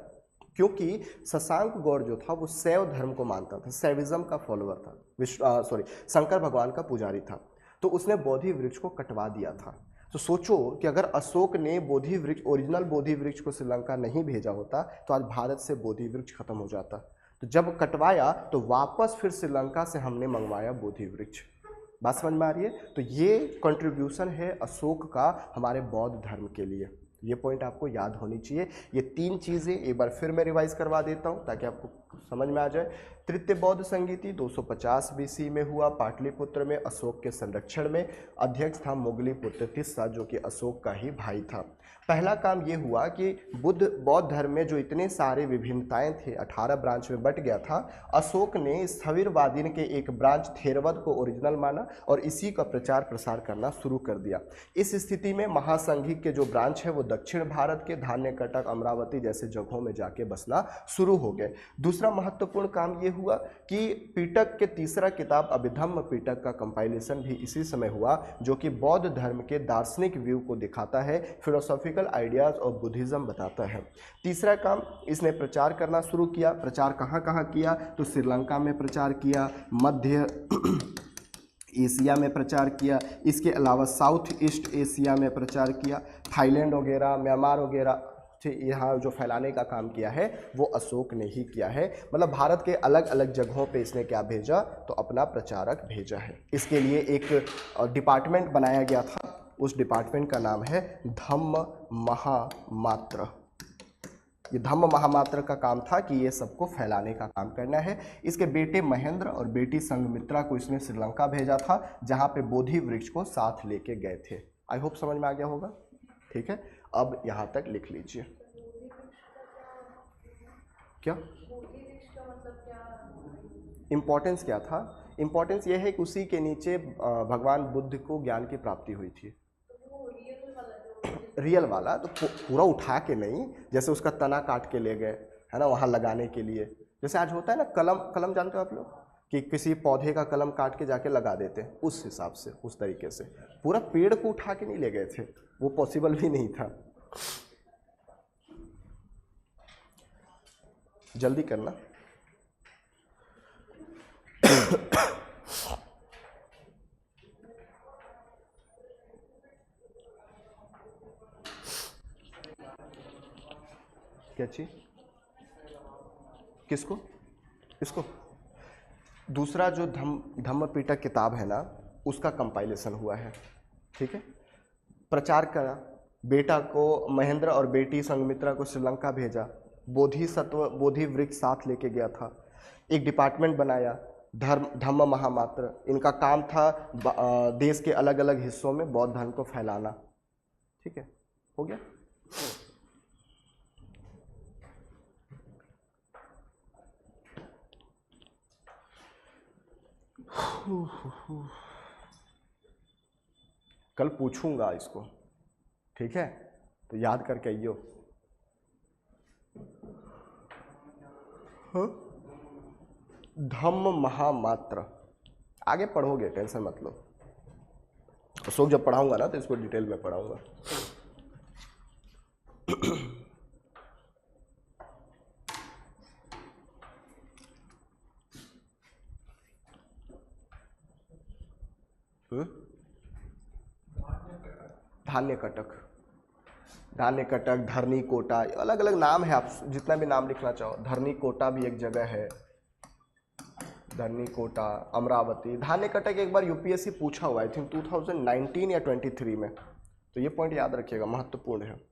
क्योंकि शशांक गौड़ जो था वो शैव धर्म को मानता था, शैविज्म का फॉलोअर था, शंकर भगवान का पुजारी था। तो उसने बोधि वृक्ष को कटवा दिया था। तो सोचो कि अगर अशोक ने बोधि वृक्ष, ओरिजिनल बोधि वृक्ष को श्रीलंका नहीं भेजा होता तो आज भारत से बोधि वृक्ष खत्म हो जाता। तो जब कटवाया तो वापस फिर श्रीलंका से हमने मंगवाया बोधि वृक्ष। बात समझ में आ रही है? तो ये कंट्रीब्यूशन है अशोक का हमारे बौद्ध धर्म के लिए। ये पॉइंट आपको याद होनी चाहिए। ये तीन चीज़ें एक बार फिर मैं रिवाइज करवा देता हूँ ताकि आपको समझ में आ जाए। तृतीय बौद्ध संगीति 250 बीसी में हुआ पाटलिपुत्र में, अशोक के संरक्षण में। अध्यक्ष था मुगलीपुत्र तिस्सा जो कि अशोक का ही भाई था। पहला काम ये हुआ कि बौद्ध धर्म में जो इतने सारे विभिन्नताएं थे, 18 ब्रांच में बट गया था, अशोक ने स्थविरवादीन के एक ब्रांच थेरवद को ओरिजिनल माना और इसी का प्रचार प्रसार करना शुरू कर दिया। इस स्थिति में महासंघिक के जो ब्रांच है वो दक्षिण भारत के धान्य कटक, अमरावती जैसे जगहों में जाके बसना शुरू हो गए। दूसरा महत्वपूर्ण काम ये हुआ कि पीटक के तीसरा किताब अभिधम्म पीटक का कंपाइलेशन भी इसी समय हुआ, जो कि बौद्ध धर्म के दार्शनिक व्यू को दिखाता है, फिलोसॉफिकल आइडियाज और बुद्धिज्म बताता है। तीसरा काम, इसने प्रचार करना शुरू किया। प्रचार कहाँ कहाँ किया? तो श्रीलंका में प्रचार किया, मध्य एशिया में प्रचार किया, इसके अलावा साउथ ईस्ट एशिया में प्रचार किया, थाईलैंड वगैरह, म्यांमार वगैरह यहाँ जो फैलाने का काम किया है वो अशोक ने ही किया है। मतलब भारत के अलग अलग जगहों पे इसने क्या भेजा? तो अपना प्रचारक भेजा है। इसके लिए एक डिपार्टमेंट बनाया गया था, उस डिपार्टमेंट का नाम है धम्म महामात्र। ये धम्म महामात्र का काम था कि ये सबको फैलाने का काम करना है। इसके बेटे महेंद्र और बेटी संघमित्रा को इसने श्रीलंका भेजा था, जहाँ पे बोधि वृक्ष को साथ लेके गए थे। आई होप समझ में आ गया होगा। ठीक है, अब यहाँ तक लिख लीजिए। क्या इम्पोर्टेंस क्या था? इम्पोर्टेंस ये है कि उसी के नीचे भगवान बुद्ध को ज्ञान की प्राप्ति हुई थी। रियल वाला तो पूरा उठा के नहीं, जैसे उसका तना काट के ले गए है ना वहाँ लगाने के लिए। जैसे आज होता है ना कलम जानते हो आप लोग, कि किसी पौधे का कलम काट के जाके लगा देते हैं, उस हिसाब से, उस तरीके से। पूरा पेड़ को उठा के नहीं ले गए थे, वो पॉसिबल भी नहीं था। जल्दी करना। क्या चीज? किसको? इसको? दूसरा जो धम्म पीटक किताब है ना, उसका कंपाइलेशन हुआ है। ठीक है, प्रचार करा, बेटा को महेंद्र और बेटी संघमित्रा को श्रीलंका भेजा, बोधि वृक्ष साथ लेके गया था, एक डिपार्टमेंट बनाया धम्म महामात्र। इनका काम था देश के अलग अलग हिस्सों में बौद्ध धर्म को फैलाना। ठीक है, हो गया। कल पूछूंगा इसको, ठीक है, तो याद करके आइयो। हाँ? धम्म महामात्र आगे पढ़ोगे, टेंशन मत लो। अशोक जब पढ़ाऊंगा ना तो इसको डिटेल में पढ़ाऊंगा। धान्य कटक, धान्य कटक, धरनी कोटा, अलग अलग नाम है, आप जितना भी नाम लिखना चाहो। धरनी कोटा भी एक जगह है, धरनी कोटा, अमरावती। धान्य कटक एक बार यूपीएससी पूछा हुआ, आई थिंक 2019 या 23 में, तो ये पॉइंट याद रखिएगा, महत्वपूर्ण है।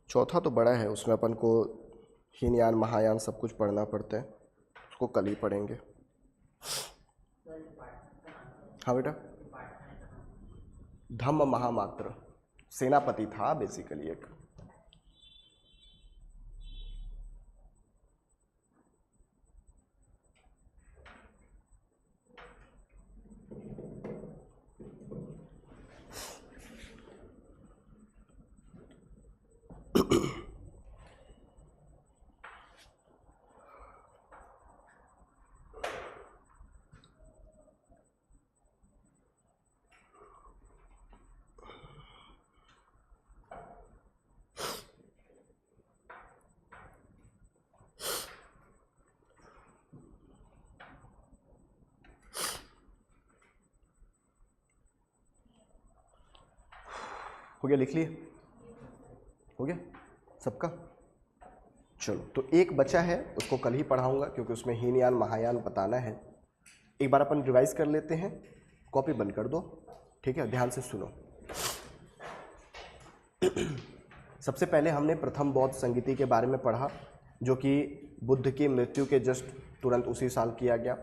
चौथा तो बड़ा है, उसमें अपन को हीनयान महायान सब कुछ पढ़ना पड़ता है, उसको कल ही पढ़ेंगे। हाँ बेटा, धम्म महामात्र सेनापति था बेसिकली एक। हो गया, लिख लिए? हो गया सबका? चलो, तो एक बचा है, उसको कल ही पढ़ाऊंगा क्योंकि उसमें हीनयान महायान बताना है। एक बार अपन रिवाइज कर लेते हैं, कॉपी बंद कर दो, ठीक है, ध्यान से सुनो। सबसे पहले हमने प्रथम बौद्ध संगीति के बारे में पढ़ा, जो कि बुद्ध की मृत्यु के जस्ट तुरंत उसी साल किया गया,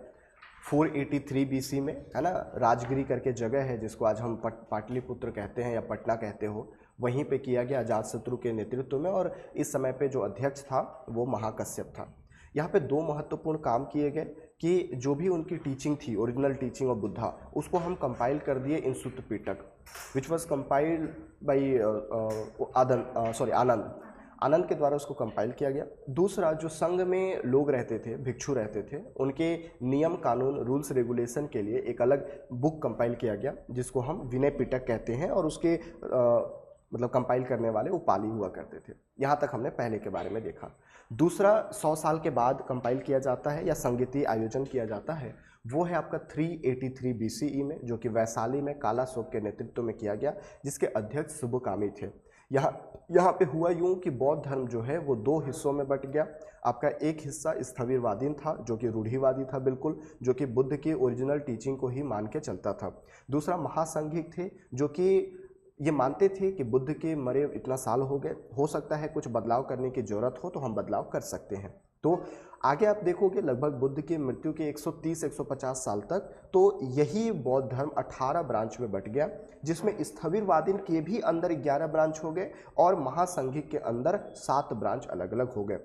483 BC में, है ना। राजगिरी करके जगह है जिसको आज हम पाटलिपुत्र कहते हैं या पटना कहते हो, वहीं पे किया गया अजातशत्रु के नेतृत्व में, और इस समय पे जो अध्यक्ष था वो महाकश्यप था। यहाँ पे दो महत्वपूर्ण काम किए गए कि जो भी उनकी टीचिंग थी, ओरिजिनल टीचिंग ऑफ बुद्धा, उसको हम कंपाइल कर दिए इन सूत्र पिटक, विच वॉज कंपाइल्ड बाई आनंद के द्वारा उसको कंपाइल किया गया। दूसरा, जो संघ में लोग रहते थे, भिक्षु रहते थे, उनके नियम कानून, रूल्स रेगुलेशन के लिए एक अलग बुक कंपाइल किया गया जिसको हम विनय पिटक कहते हैं, और उसके मतलब कंपाइल करने वाले उपाली हुआ करते थे। यहाँ तक हमने पहले के बारे में देखा। दूसरा, 100 साल के बाद कंपाइल किया जाता है या संगीतीय आयोजन किया जाता है, वो है आपका 383 BCE में, जो कि वैशाली में कालाशोक के नेतृत्व में किया गया, जिसके अध्यक्ष सुबुकामी थे। यहाँ पे हुआ यूँ कि बौद्ध धर्म जो है वो दो हिस्सों में बट गया। आपका एक हिस्सा स्थविरवादी था, जो कि रूढ़िवादी था बिल्कुल, जो कि बुद्ध की ओरिजिनल टीचिंग को ही मान के चलता था। दूसरा महासंघिक थे, जो कि ये मानते थे कि बुद्ध के मरे इतना साल हो गए, हो सकता है कुछ बदलाव करने की ज़रूरत हो तो हम बदलाव कर सकते हैं। तो आगे आप देखोगे लगभग बुद्ध की मृत्यु के 130-150 साल तक तो यही बौद्ध धर्म 18 ब्रांच में बट गया, जिसमें स्थविरवादी के भी अंदर 11 ब्रांच हो गए और महासंघिक के अंदर 7 ब्रांच अलग अलग हो गए।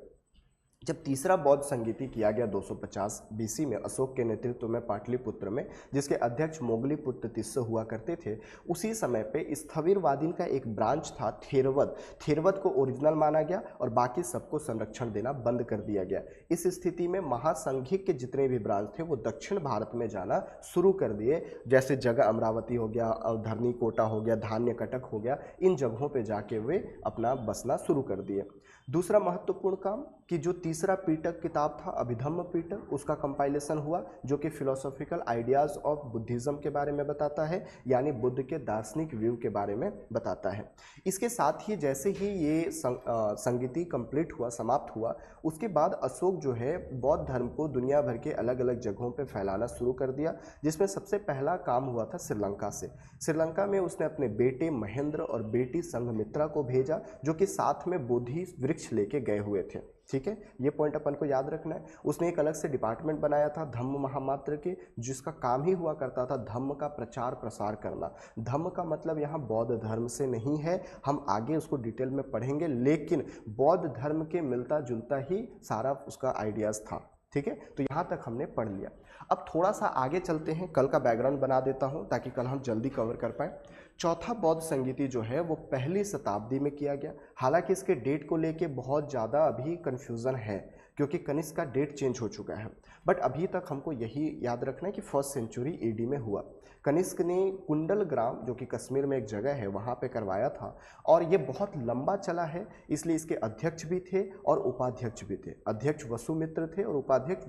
जब तीसरा बौद्ध संगीति किया गया 250 BC में अशोक के नेतृत्व में पाटलिपुत्र में, जिसके अध्यक्ष मोगलीपुत्र तिस्स हुआ करते थे, उसी समय पे स्थविरवादी का एक ब्रांच था थेरवद। थेरवद को ओरिजिनल माना गया और बाकी सबको संरक्षण देना बंद कर दिया गया। इस स्थिति में महासंघिक के जितने भी ब्रांच थे वो दक्षिण भारत में जाना शुरू कर दिए, जैसे जगह अमरावती हो गया, धरनी कोटा हो गया, धान्य कटक हो गया, इन जगहों पर जाके वे अपना बसना शुरू कर दिए। दूसरा महत्वपूर्ण काम कि जो तीसरा पीटक किताब था अभिधम्म पीटक, उसका कंपाइलेशन हुआ, जो कि फिलोसॉफिकल आइडियाज़ ऑफ बुद्धिज़्म के बारे में बताता है, यानी बुद्ध के दार्शनिक व्यू के बारे में बताता है। इसके साथ ही जैसे ही ये संगीति कंप्लीट हुआ, समाप्त हुआ, उसके बाद अशोक जो है बौद्ध धर्म को दुनिया भर के अलग अलग जगहों पर फैलाना शुरू कर दिया, जिसमें सबसे पहला काम हुआ था श्रीलंका से। श्रीलंका में उसने अपने बेटे महेंद्र और बेटी संघमित्रा को भेजा, जो कि साथ में बोधि वृक्ष लेके गए हुए थे। ठीक है, ये पॉइंट अपन को याद रखना है। उसने एक अलग से डिपार्टमेंट बनाया था धम्म महामात्र के, जिसका काम ही हुआ करता था धम्म का प्रचार प्रसार करना। धम्म का मतलब यहाँ बौद्ध धर्म से नहीं है, हम आगे उसको डिटेल में पढ़ेंगे, लेकिन बौद्ध धर्म के मिलता जुलता ही सारा उसका आइडियाज़ था। ठीक है, तो यहाँ तक हमने पढ़ लिया। अब थोड़ा सा आगे चलते हैं, कल का बैकग्राउंड बना देता हूँ ताकि कल हम जल्दी कवर कर पाएँ। चौथा बौद्ध संगीति जो है वो पहली शताब्दी में किया गया। हालांकि इसके डेट को लेके बहुत ज़्यादा अभी कन्फ्यूज़न है, क्योंकि कनिष्क का डेट चेंज हो चुका है, बट अभी तक हमको यही याद रखना है कि 1st सेंचुरी AD में हुआ। कनिष्क ने कुंडल ग्राम, जो कि कश्मीर में एक जगह है, वहाँ पे करवाया था, और ये बहुत लंबा चला है, इसलिए इसके अध्यक्ष भी थे और उपाध्यक्ष भी थे। अध्यक्ष वसुमित्र थे और उपाध्यक्ष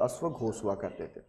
अश्वघोष हुआ करते थे।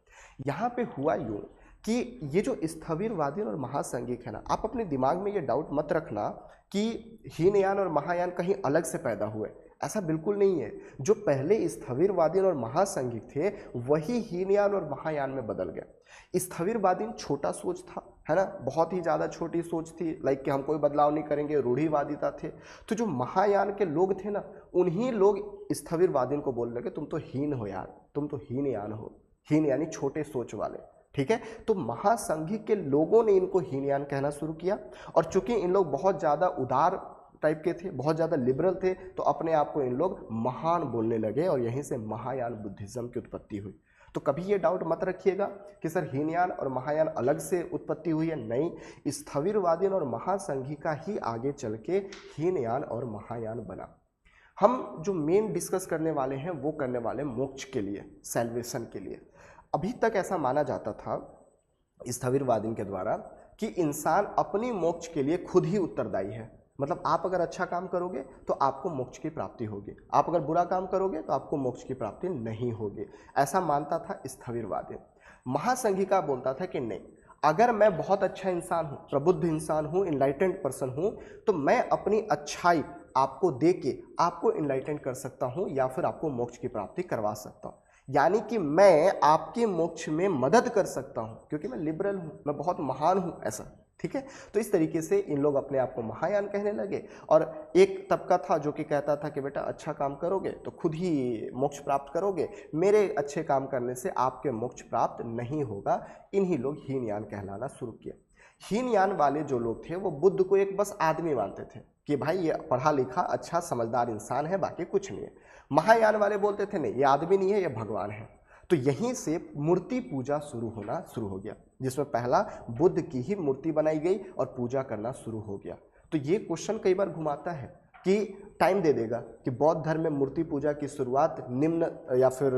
यहाँ पे हुआ यूँ कि ये जो स्थविरवादी और महासंघिक है ना, आप अपने दिमाग में ये डाउट मत रखना कि हीनयान और महायान कहीं अलग से पैदा हुए, ऐसा बिल्कुल नहीं है। जो पहले स्थविरवादी और महासंघिक थे वही हीनयान और महायान में बदल गए। स्थविरवादी छोटा सोच था, है ना, बहुत ही ज़्यादा छोटी सोच थी, लाइक कि हम कोई बदलाव नहीं करेंगे, रूढ़िवादिता थे। तो जो महायान के लोग थे ना, उन्हीं लोग स्थविरवादी को बोलने लगे तुम तो हीन हो यार, तुम तो हीनयान हो। हीन यानी छोटे सोच वाले, ठीक है। तो महासंघिक के लोगों ने इनको हीनयान कहना शुरू किया, और चूंकि इन लोग बहुत ज़्यादा उदार टाइप के थे, बहुत ज़्यादा लिबरल थे, तो अपने आप को इन लोग महान बोलने लगे, और यहीं से महायान बुद्धिज़्म की उत्पत्ति हुई। तो कभी ये डाउट मत रखिएगा कि सर हीनयान और महायान अलग से उत्पत्ति हुई है, नहीं, स्थविरवादी और महासंघी का ही आगे चल के हीनयान और महायान बना। हम जो मेन डिस्कस करने वाले हैं वो करने वाले मोक्ष के लिए, सैल्वेशन के लिए। अभी तक ऐसा माना जाता था स्थविरवादी के द्वारा कि इंसान अपनी मोक्ष के लिए खुद ही उत्तरदायी है। मतलब आप अगर अच्छा काम करोगे तो आपको मोक्ष की प्राप्ति होगी, आप अगर बुरा काम करोगे तो आपको मोक्ष की प्राप्ति नहीं होगी, ऐसा मानता था स्थविरवादी। महासंघिका बोलता था कि नहीं, अगर मैं बहुत अच्छा इंसान हूँ, प्रबुद्ध इंसान हूँ, इनलाइटेंड पर्सन हूँ, तो मैं अपनी अच्छाई आपको दे के आपको इनलाइटेंड कर सकता हूँ या फिर आपको मोक्ष की प्राप्ति करवा सकता हूँ। यानी कि मैं आपके मोक्ष में मदद कर सकता हूँ क्योंकि मैं लिबरल हूँ, मैं बहुत महान हूँ, ऐसा, ठीक है। तो इस तरीके से इन लोग अपने आप को महायान कहने लगे। और एक तबका था जो कि कहता था कि बेटा अच्छा काम करोगे तो खुद ही मोक्ष प्राप्त करोगे, मेरे अच्छे काम करने से आपके मोक्ष प्राप्त नहीं होगा। इन्हीं लोग हीनयान कहलाना शुरू किया। हीनयान वाले जो लोग थे वो बुद्ध को एक बस आदमी मानते थे कि भाई ये पढ़ा लिखा अच्छा समझदार इंसान है, बाकी कुछ नहीं है। महायान वाले बोलते थे नहीं, ये आदमी नहीं है, ये भगवान है। तो यहीं से मूर्ति पूजा होना शुरू हो गया, जिसमें पहला बुद्ध की ही मूर्ति बनाई गई और पूजा करना शुरू हो गया। तो ये क्वेश्चन कई बार घुमाता है कि टाइम दे देगा कि बौद्ध धर्म में मूर्ति पूजा की शुरुआत निम्न या फिर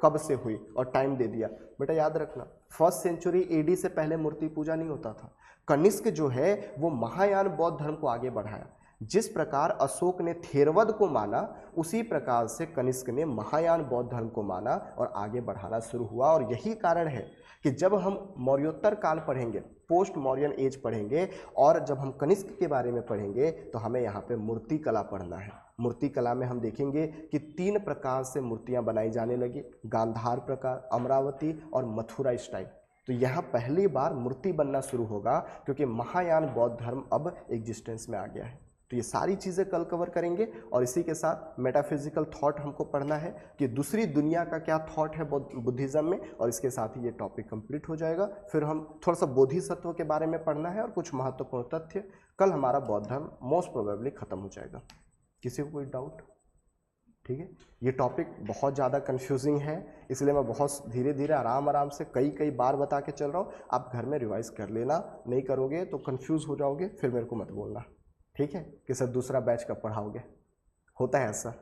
कब से हुई, और टाइम दे दिया। बेटा याद रखना 1st सेंचुरी AD से पहले मूर्ति पूजा नहीं होता था। कनिष्क जो है वो महायान बौद्ध धर्म को आगे बढ़ाया। जिस प्रकार अशोक ने थेरवद को माना, उसी प्रकार से कनिष्क ने महायान बौद्ध धर्म को माना और आगे बढ़ाना शुरू हुआ। और यही कारण है कि जब हम मौर्योत्तर काल पढ़ेंगे, पोस्ट मौर्यन एज पढ़ेंगे, और जब हम कनिष्क के बारे में पढ़ेंगे तो हमें यहाँ पे मूर्ति कला पढ़ना है। मूर्ति कला में हम देखेंगे कि 3 प्रकार से मूर्तियाँ बनाई जाने लगी, गांधार प्रकार, अमरावती और मथुरा स्टाइल। तो यहाँ पहली बार मूर्ति बनना शुरू होगा क्योंकि महायान बौद्ध धर्म अब एग्जिस्टेंस में आ गया है। तो ये सारी चीज़ें कल कवर करेंगे, और इसी के साथ मेटाफिजिकल थॉट हमको पढ़ना है कि दूसरी दुनिया का क्या थॉट है बुद्धिज़्म में, और इसके साथ ही ये टॉपिक कंप्लीट हो जाएगा। फिर हम थोड़ा सा बोधिसत्व के बारे में पढ़ना है और कुछ महत्वपूर्ण तथ्य। कल हमारा बौद्ध धर्म मोस्ट प्रोबेबली ख़त्म हो जाएगा। किसी को कोई डाउट? ठीक है, ये टॉपिक बहुत ज़्यादा कन्फ्यूजिंग है, इसलिए मैं बहुत धीरे धीरे आराम से कई बार बता के चल रहा हूँ। आप घर में रिवाइज कर लेना, नहीं करोगे तो कन्फ्यूज़ हो जाओगे, फिर मेरे को मत बोलना, ठीक है, कि सर दूसरा बैच कब पढ़ाओगे। होता है ऐसा,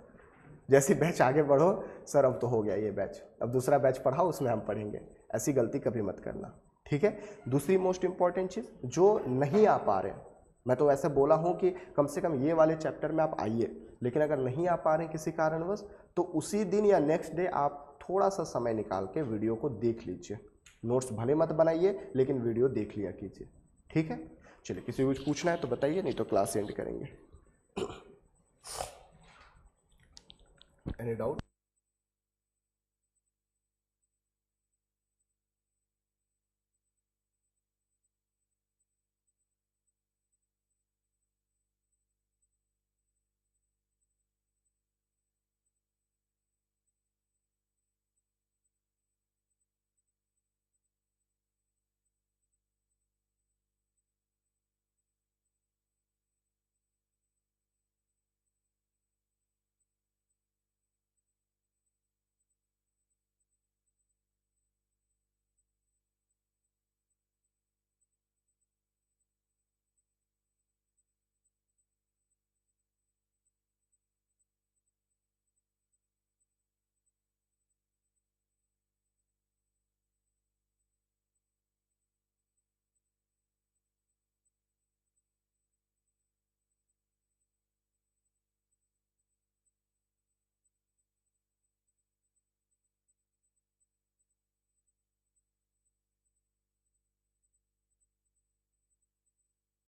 जैसे बैच आगे बढ़ो, सर अब तो हो गया ये बैच, अब दूसरा बैच पढ़ाओ, उसमें हम पढ़ेंगे। ऐसी गलती कभी मत करना, ठीक है। दूसरी मोस्ट इंपॉर्टेंट चीज़, जो नहीं आ पा रहे, मैं तो ऐसे बोला हूँ कि कम से कम ये वाले चैप्टर में आप आइए, लेकिन अगर नहीं आ पा रहे किसी कारणवश तो उसी दिन या नेक्स्ट डे आप थोड़ा सा समय निकाल के वीडियो को देख लीजिए। नोट्स भले मत बनाइए, लेकिन वीडियो देख लिया कीजिए, ठीक है। चलिए, किसी को कुछ पूछना है तो बताइए, नहीं तो क्लास एंड करेंगे। Any doubt?